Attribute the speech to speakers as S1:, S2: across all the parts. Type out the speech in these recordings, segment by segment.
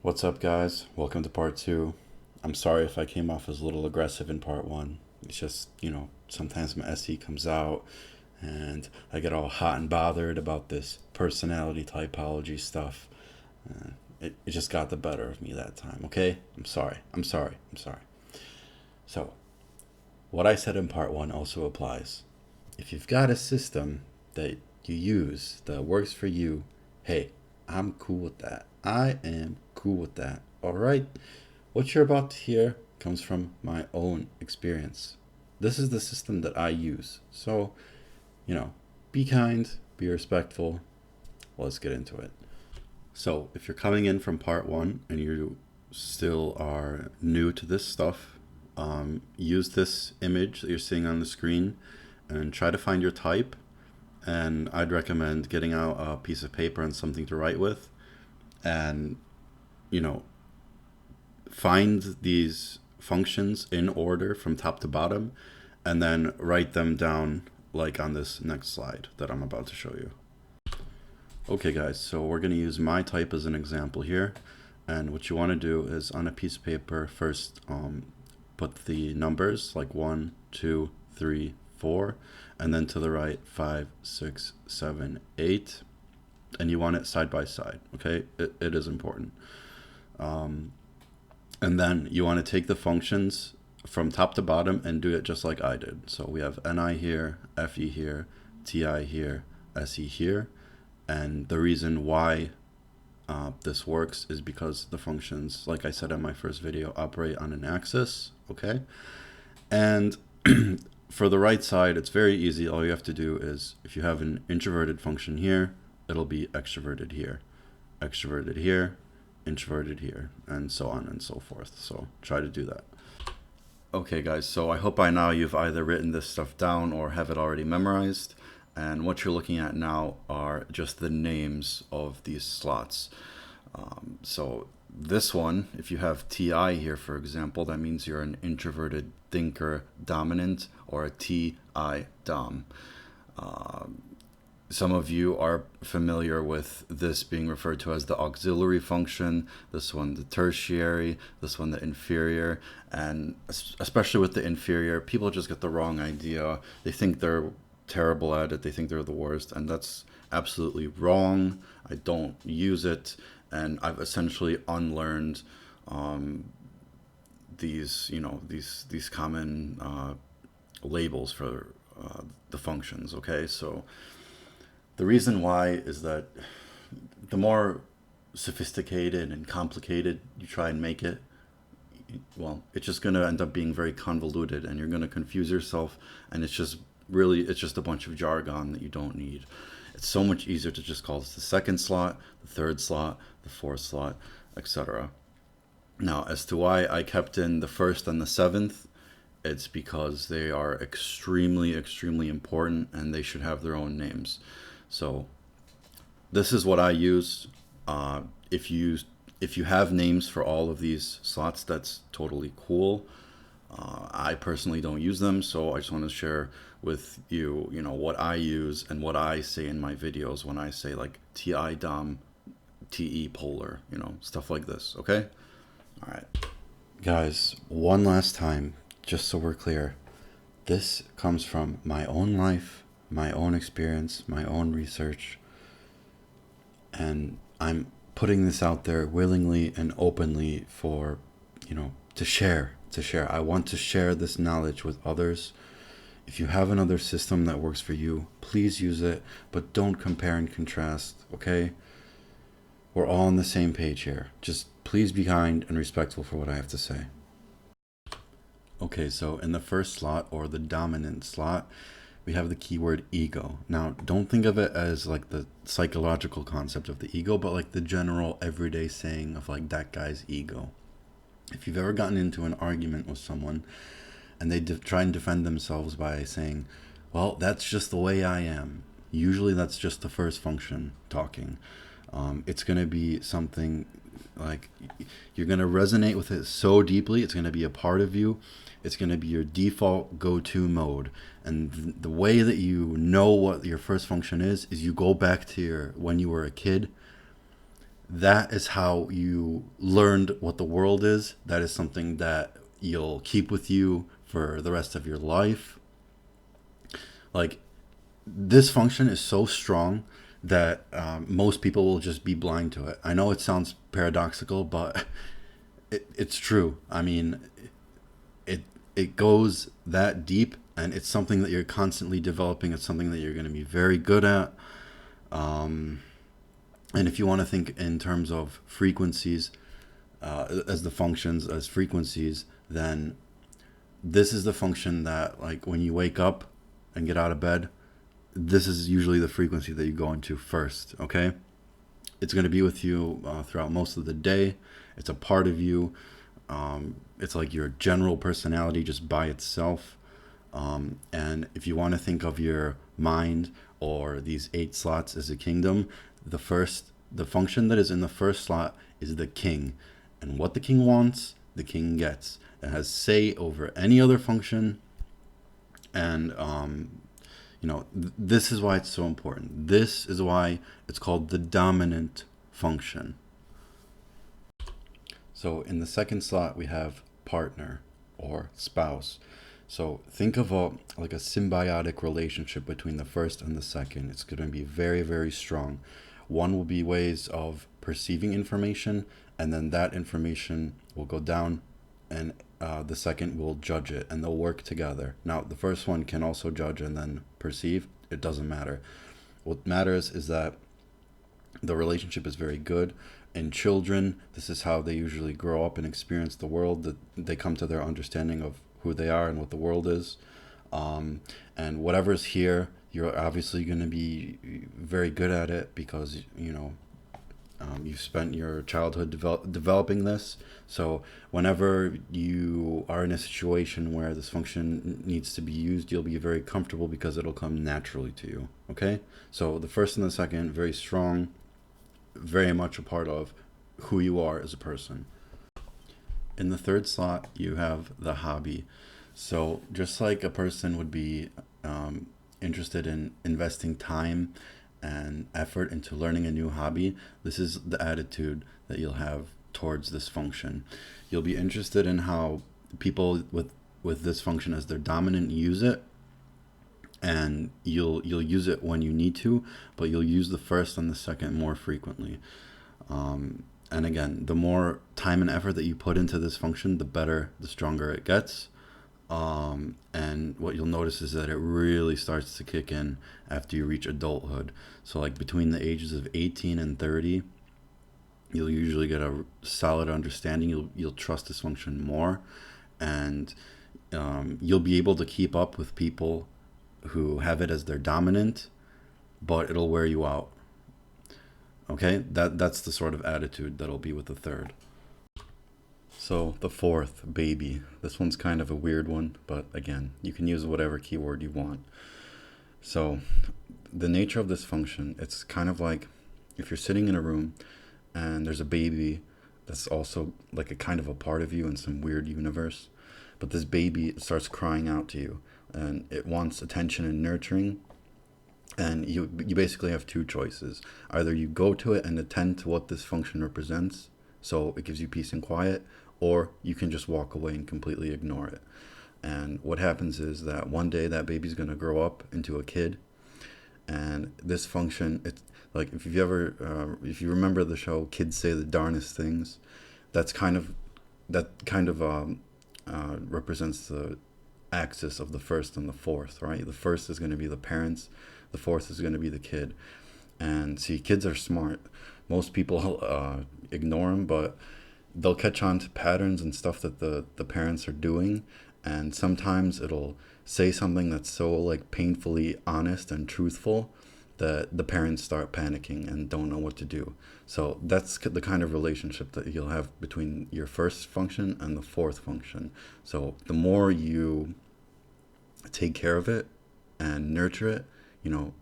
S1: What's up, guys? Welcome to part two. I'm sorry if I came off as a little aggressive in part one. It's just, sometimes my SE comes out and I get all hot and bothered about this personality typology stuff. It just got the better of me that time, okay? I'm sorry. I'm sorry. I'm sorry. So, what I said in part one also applies. If you've got a system that you use that works for you, hey, I'm cool with that. I am cool with that. All right? What you're about to hear comes from my own experience. This is the system that I use. So, be kind, be respectful. Let's get into it. So, if you're coming in from part one and you still are new to this stuff, use this image that you're seeing on the screen and try to find your type. And I'd recommend getting out a piece of paper and something to write with. And, find these functions in order from top to bottom and then write them down like on this next slide that I'm about to show you. Okay, guys, so we're going to use my type as an example here. And what you want to do is on a piece of paper, first put the numbers like 1, 2, 3, 4, and then to the right 5, 6, 7, 8. And you want it side by side, okay? It is important. And then you want to take the functions from top to bottom and do it just like I did. So we have NI here, FE here, TI here, SE here. And the reason why this works is because the functions, like I said in my first video, operate on an axis, okay? And for the right side, it's very easy. All you have to do is, if you have an introverted function here, it'll be extroverted here, introverted here, and so on and so forth. So try to do that. Okay, guys, so I hope by now you've either written this stuff down or have it already memorized. And what you're looking at now are just the names of these slots. So this one, if you have TI here, for example, that means you're an introverted thinker dominant or a TI dom. Some of you are familiar with this being referred to as the auxiliary function, this one the tertiary, this one the inferior, and especially with the inferior, people just get the wrong idea. They think they're terrible at it, they think they're the worst, and that's absolutely wrong. I don't use it, and I've essentially unlearned these common labels for the functions, okay? So the reason why is that the more sophisticated and complicated you try and make it, well, it's just going to end up being very convoluted and you're going to confuse yourself, and it's just a bunch of jargon that you don't need. It's so much easier to just call this the second slot, the third slot, the fourth slot, etc. Now, as to why I kept in the first and the seventh, it's because they are extremely, extremely important and they should have their own names. So this is what I use. If you have names for all of these slots, that's totally cool. I personally don't use them, so I just want to share with you, what I use and what I say in my videos when I say like TI dom, TE polar, stuff like this, okay? All right. Guys, one last time, just so we're clear, this comes from my own life, my own experience, my own research, and I'm putting this out there willingly and openly for, to share. I want to share this knowledge with others. If you have another system that works for you, please use it, but don't compare and contrast, okay? We're all on the same page here. Just please be kind and respectful for what I have to say. Okay, so in the first slot, or the dominant slot, we have the keyword ego. Now, don't think of it as like the psychological concept of the ego, but like the general everyday saying of like that guy's ego. If you've ever gotten into an argument with someone and they try and defend themselves by saying, well, that's just the way I am. Usually that's just the first function talking. It's going to be something like you're going to resonate with it so deeply. It's going to be a part of you. It's going to be your default go-to mode. And the way that you know what your first function is you go back to when you were a kid. that is how you learned what the world is. That is something that you'll keep with you for the rest of your life. Like, this function is so strong that most people will just be blind to it. I know it sounds paradoxical, but it's true. I mean, it it goes that deep, and it's something that you're constantly developing. It's something that you're going to be very good at. Um, and if you want to think in terms of frequencies, as the functions as frequencies, then this is the function that, like, when you wake up and get out of bed, this is usually the frequency that you go into first. Okay, it's going to be with you throughout most of the day. It's a part of you. It's like your general personality just by itself. And if you want to think of your mind or these 8 slots as a kingdom, the function that is in the first slot is the king. And what the king wants, the king gets. It has say over any other function. And, this is why it's so important. This is why it's called the dominant function. So in the second slot, we have partner or spouse. So think of like a symbiotic relationship between the first and the second. It's going to be very, very strong. One will be ways of perceiving information, and then that information will go down, and the second will judge it, and they'll work together. Now, the first one can also judge and then perceive. It doesn't matter. What matters is that the relationship is very good. In children, this is how they usually grow up and experience the world, that they come to their understanding of who they are and what the world is. And whatever's here, you're obviously going to be very good at it because, you've spent your childhood developing this. So whenever you are in a situation where this function needs to be used, you'll be very comfortable because it'll come naturally to you. Okay? So the first and the second, very strong, very much a part of who you are as a person. In the third slot, you have the hobby. So just like a person would be interested in investing time and effort into learning a new hobby, this is the attitude that you'll have towards this function. You'll be interested in how people with this function as their dominant use it, and you'll use it when you need to, but you'll use the first and the second more frequently. And again, the more time and effort that you put into this function, the better, the stronger it gets. And what you'll notice is that it really starts to kick in after you reach adulthood. So like between the ages of 18 and 30, you'll usually get a solid understanding. You'll trust this function more, and you'll be able to keep up with people who have it as their dominant, but it'll wear you out. Okay, that's the sort of attitude that'll be with the third. So the fourth, baby. This one's kind of a weird one, but again, you can use whatever keyword you want. So the nature of this function, it's kind of like if you're sitting in a room and there's a baby that's also like a kind of a part of you in some weird universe, but this baby starts crying out to you and it wants attention and nurturing. And you basically have 2 choices. Either you go to it and attend to what this function represents, so it gives you peace and quiet, or you can just walk away and completely ignore it. And what happens is that one day that baby's going to grow up into a kid, and this function, it's like if you remember the show Kids Say the Darnest Things, that kind of represents the axis of the first and the fourth, right? The first is going to be the parents, the fourth is going to be the kid. And see, kids are smart. Most people ignore them, but they'll catch on to patterns and stuff that the parents are doing. And sometimes it'll say something that's so like painfully honest and truthful that the parents start panicking and don't know what to do. So that's the kind of relationship that you'll have between your first function and the fourth function. So the more you take care of it and nurture it,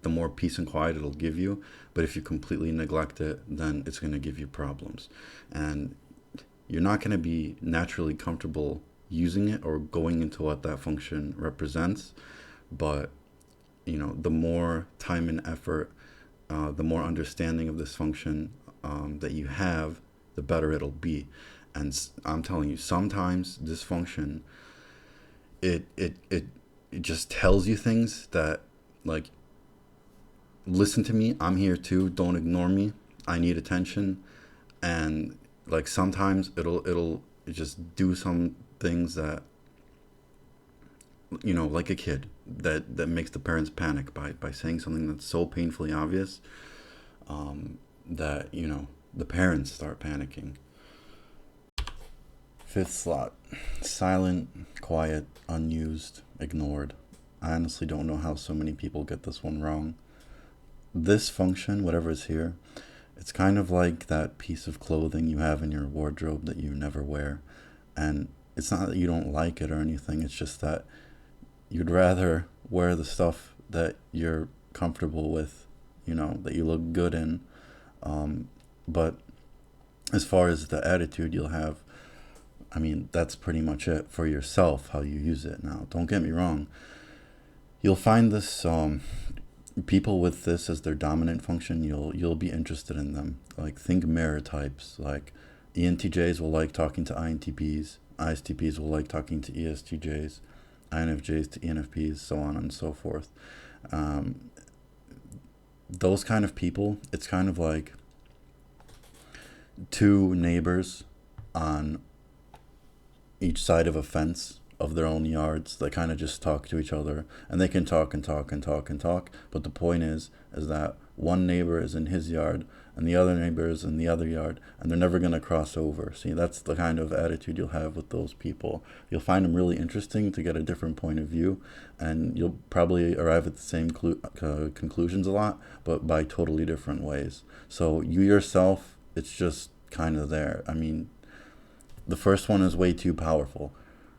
S1: the more peace and quiet it'll give you. But if you completely neglect it, then it's going to give you problems. And you're not going to be naturally comfortable using it or going into what that function represents. But, the more time and effort, the more understanding of this function that you have, the better it'll be. And I'm telling you, sometimes this function, it just tells you things that, like, listen to me, I'm here too, don't ignore me, I need attention. And like sometimes it'll just do some things that, like a kid, that makes the parents panic by saying something that's so painfully obvious, that the parents start panicking. Fifth slot: silent, quiet, unused, ignored. I honestly don't know how so many people get this one wrong. This function, whatever is here, it's kind of like that piece of clothing you have in your wardrobe that you never wear. And it's not that you don't like it or anything, it's just that you'd rather wear the stuff that you're comfortable with, that you look good in. But as far as the attitude you'll have, I mean, that's pretty much it for yourself, how you use it. Now, don't get me wrong. You'll find this, people with this as their dominant function, you'll be interested in them. Like, think mirror types. Like, ENTJs will like talking to INTPs. ISTPs will like talking to ESTJs. INFJs to ENFPs, so on and so forth. Those kind of people, it's kind of like two neighbors on each side of a fence of their own yards. They kind of just talk to each other, and they can talk and talk and talk and talk. But the point is that one neighbor is in his yard and the other neighbor is in the other yard, and they're never going to cross over. See, that's the kind of attitude you'll have with those people. You'll find them really interesting to get a different point of view, and you'll probably arrive at the same conclusions a lot, but by totally different ways. So you yourself, it's just kind of there. I mean, the first one is way too powerful.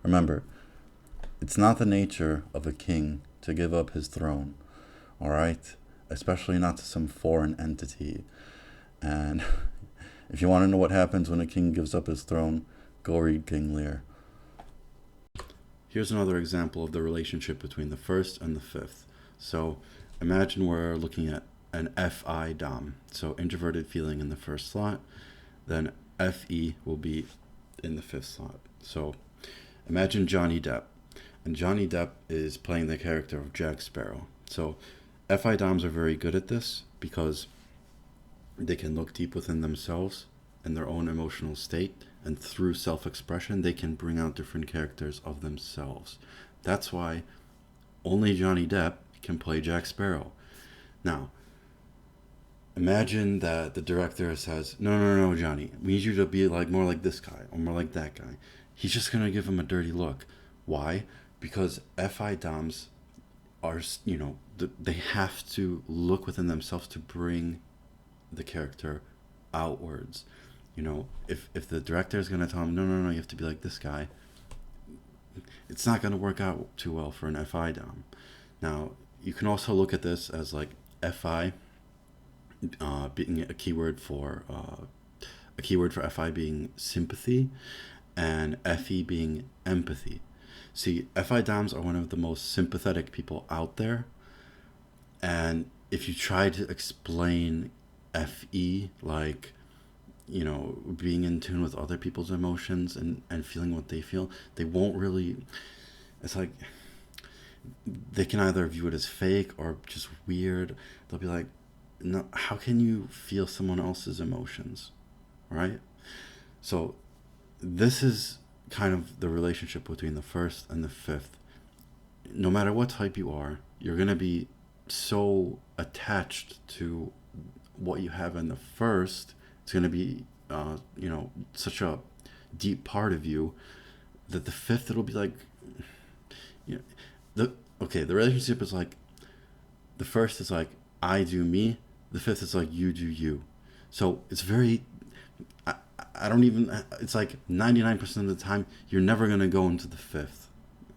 S1: Remember, it's not the nature of a king to give up his throne, all right? Especially not to some foreign entity. And if you want to know what happens when a king gives up his throne, go read King Lear. Here's another example of the relationship between the first and the fifth. So imagine we're looking at an FI Dom, so introverted feeling in the first slot, then FE will be in the fifth slot. So imagine Johnny Depp, and Johnny Depp is playing the character of Jack Sparrow. So FI Doms are very good at this because they can look deep within themselves and their own emotional state, and through self-expression they can bring out different characters of themselves. That's why only Johnny Depp can play Jack Sparrow. Now, imagine that the director says, no, Johnny, we need you to be like more like this guy or more like that guy. He's just going to give him a dirty look. Why? Because FI Doms are, they have to look within themselves to bring the character outwards. If the director is going to tell him, no, you have to be like this guy, it's not going to work out too well for an FI Dom. Now, you can also look at this as like FI being a keyword for FI being sympathy, and FE being empathy. See, FI Doms are one of the most sympathetic people out there, and if you try to explain FE like, being in tune with other people's emotions and feeling what they feel, they won't really, it's like, they can either view it as fake or just weird. They'll be like, no, how can you feel someone else's emotions, right? So this is kind of the relationship between the first and the fifth. No matter what type you are, you're going to be so attached to what you have in the first. It's going to be, such a deep part of you that the fifth, it'll be like, the relationship is like, the first is like, I do me. The fifth is like, you do you. So it's very, I don't even, it's like 99% of the time, you're never going to go into the fifth.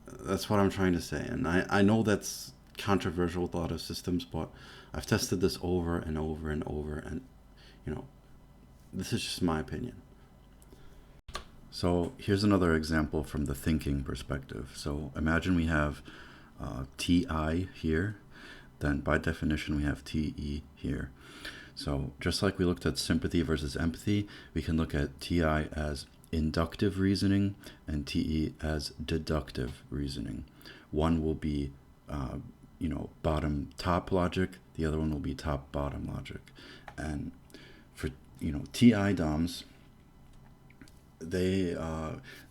S1: That's what I'm trying to say. And I know that's controversial with a lot of systems, but I've tested this over and over and over. And, this is just my opinion. So here's another example from the thinking perspective. So imagine we have TI here. Then by definition, we have TE here. So just like we looked at sympathy versus empathy, we can look at TI as inductive reasoning and TE as deductive reasoning. One will be, bottom top logic. The other one will be top bottom logic. And for TI DOMs, they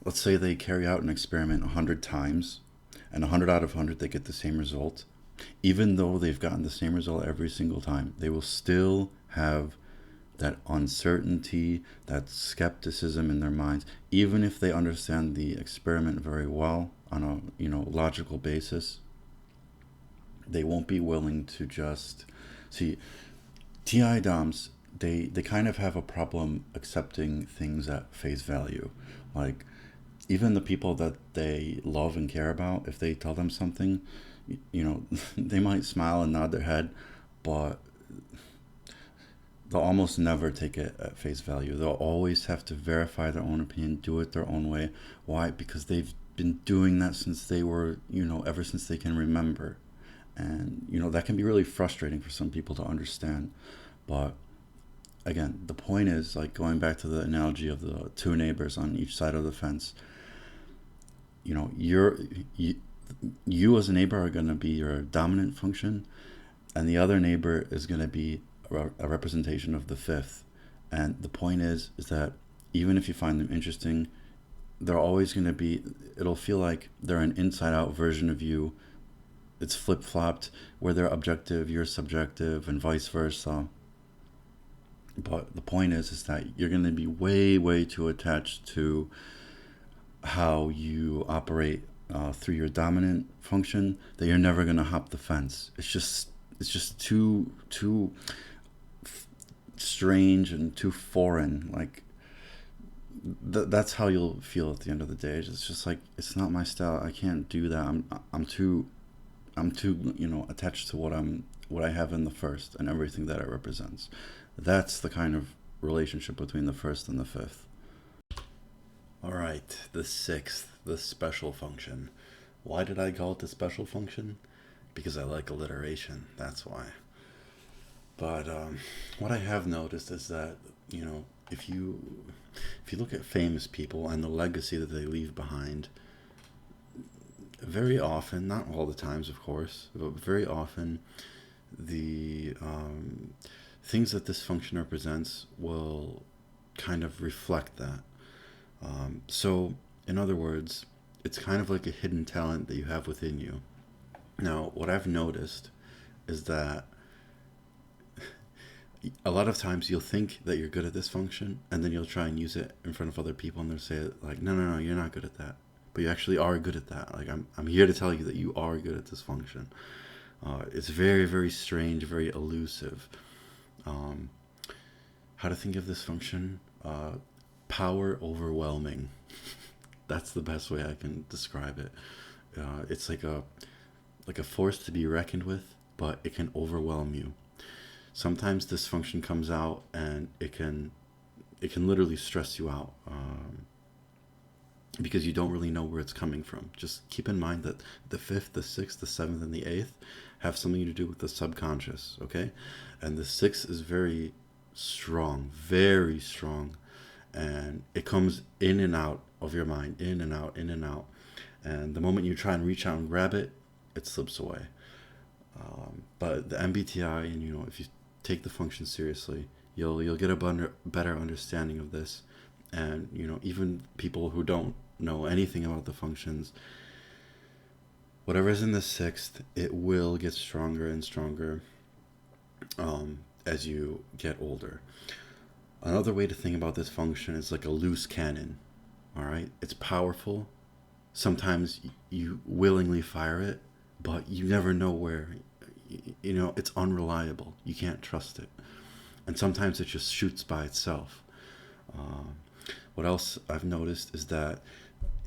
S1: let's say they carry out an experiment 100 times, and 100 out of 100 they get the same result. Even though they've gotten the same result every single time, they will still have that uncertainty, that skepticism in their minds, even if they understand the experiment very well on a logical basis. They won't be willing to just see. TI DOMs, they kind of have a problem accepting things at face value. Like, even the people that they love and care about, if they tell them something, they might smile and nod their head, but they'll almost never take it at face value. They'll always have to verify their own opinion, do it their own way. Why? Because they've been doing that since they were, ever since they can remember. And, that can be really frustrating for some people to understand. But again, the point is, like, going back to the analogy of the two neighbors on each side of the fence, you as a neighbor are going to be your dominant function, and the other neighbor is going to be a representation of the fifth. And the point is that even if you find them interesting, they're always going to be, it'll feel like they're an inside out version of you. It's flip-flopped, where they're objective, you're subjective, and vice versa. But the point is that you're going to be way, way too attached to how you operate through your dominant function, that you're never going to hop the fence. It's just too strange and too foreign. Like, that's how you'll feel at the end of the day. It's just like, it's not my style. I can't do that. I'm too attached to what I have in the first and everything that it represents. That's the kind of relationship between the first and the fifth. All right, the sixth, the special function. Why did I call it the special function? Because I like alliteration, that's why. But what I have noticed is that, if you look at famous people and the legacy that they leave behind, very often, not all the times, of course, but very often, the things that this function represents will kind of reflect that. So, in other words, it's kind of like a hidden talent that you have within you. Now, what I've noticed is that a lot of times you'll think that you're good at this function, and then you'll try and use it in front of other people, and they'll say, like, no, you're not good at that. But you actually are good at that. Like, I'm here to tell you that you are good at this function. It's very, very strange, very elusive. How to think of this function? Power overwhelming. That's the best way I can describe it. It's like a force to be reckoned with, but it can overwhelm you. Sometimes this function comes out and it can literally stress you out, because you don't really know where it's coming from. Just keep in mind that the fifth, the sixth, the seventh, and the eighth have something to do with the subconscious, okay? And the sixth is very strong, and it comes in and out of your mind, in and out, in and out. And the moment you try and reach out and grab it, it slips away. But the MBTI, and if you take the function seriously, you'll get a better understanding of this. And even people who don't know anything about the functions, whatever's in the sixth, it will get stronger and stronger as you get older. Another way to think about this function is like a loose cannon. All right, it's powerful. Sometimes you willingly fire it, but you never know where. It's unreliable. You can't trust it. And sometimes it just shoots by itself. What else I've noticed is that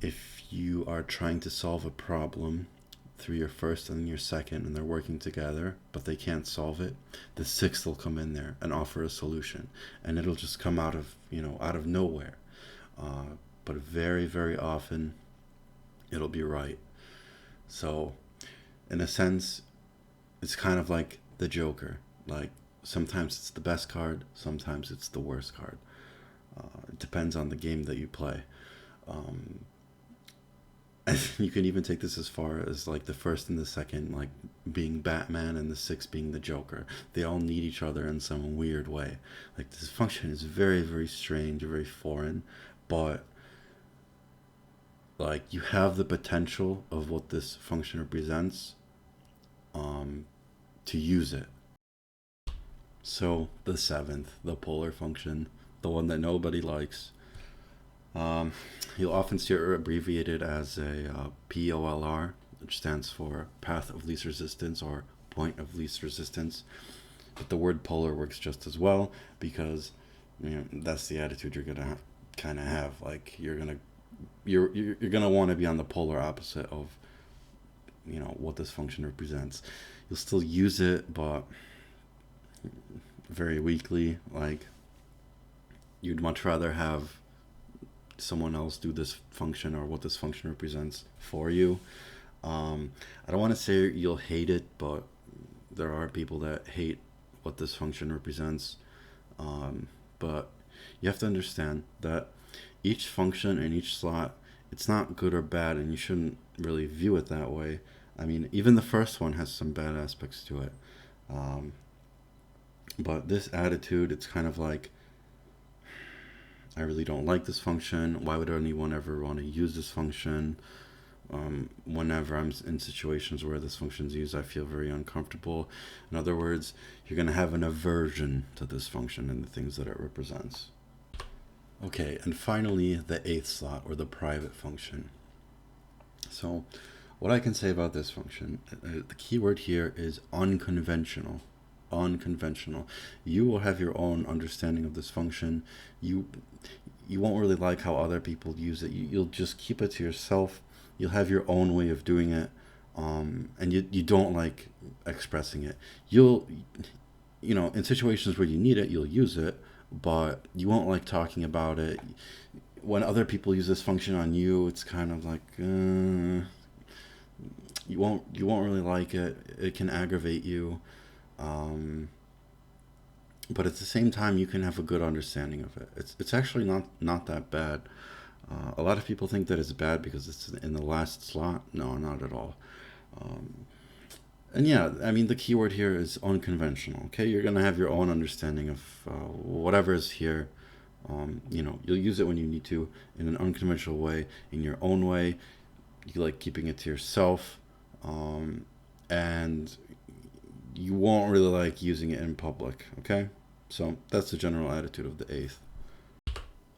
S1: if you are trying to solve a problem through your first and your second, and they're working together, but they can't solve it, the sixth will come in there and offer a solution, and it'll just come out of nowhere. But very, very often, it'll be right. So, in a sense, it's kind of like the Joker. Like, Sometimes it's the best card, sometimes it's the worst card. It depends on the game that you play. Um, you can even take this as far as like the first and the second, like being Batman, and the sixth being the Joker. They all need each other in some weird way. Like this function is very, very strange, very foreign, but like you have the potential of what this function represents um, to use it. So the seventh, the polar function, the one that nobody likes. Um, you'll often see it abbreviated as a POLR, which stands for path of least resistance or point of least resistance. But the word polar works just as well because that's the attitude you're gonna kind of have. Like you're gonna want to be on the polar opposite of what this function represents. You'll still use it, but very weakly. Like you'd much rather have someone else do this function or what this function represents for you. I don't want to say you'll hate it, but there are people that hate what this function represents. But you have to understand that each function in each slot, it's not good or bad, and you shouldn't really view it that way. I mean, even the first one has some bad aspects to it. Um, but this attitude, it's kind of like, I really don't like this function. Why would anyone ever want to use this function? Whenever I'm in situations where this function is used, I feel very uncomfortable. In other words, you're going to have an aversion to this function and the things that it represents. Okay, and finally, the eighth slot, or the private function. So, what I can say about this function, the key word here is unconventional. Unconventional. You will have your own understanding of this function. You won't really like how other people use it. You'll just keep it to yourself. You'll have your own way of doing it, and you don't like expressing it. In situations where you need it, you'll use it, but you won't like talking about it. When other people use this function on you, it's kind of like you won't really like it. It can aggravate you, um, but at the same time, you can have a good understanding of it. It's actually not that bad. A lot of people think that it's bad because it's in the last slot. No, not at all. Um, and yeah, I mean, the keyword here is unconventional. Okay, you're gonna have your own understanding of whatever is here. You'll use it when you need to in an unconventional way, in your own way. You like keeping it to yourself, and you won't really like using it in public. Okay, so that's the general attitude of the eighth.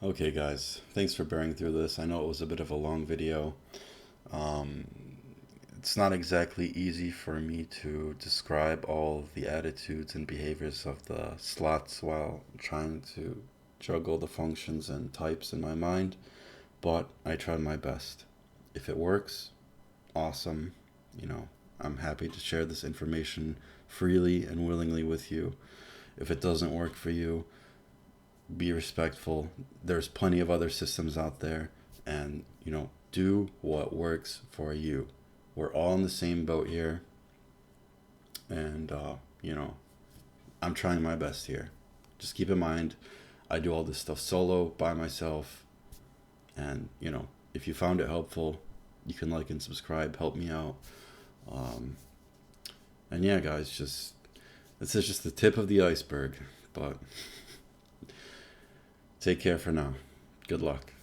S1: Okay, guys, thanks for bearing through this. I know it was a bit of a long video. Um, it's not exactly easy for me to describe all the attitudes and behaviors of the slots while trying to juggle the functions and types in my mind, but I tried my best. If it works, awesome. You know, I'm happy to share this information freely and willingly with you. If it doesn't work for you, be respectful. There's plenty of other systems out there, and do what works for you. We're all in the same boat here, and I'm trying my best here. Just keep in mind, I do all this stuff solo by myself, and if you found it helpful, you can like and subscribe, help me out. um, and yeah, guys, this is just the tip of the iceberg, but take care for now. Good luck.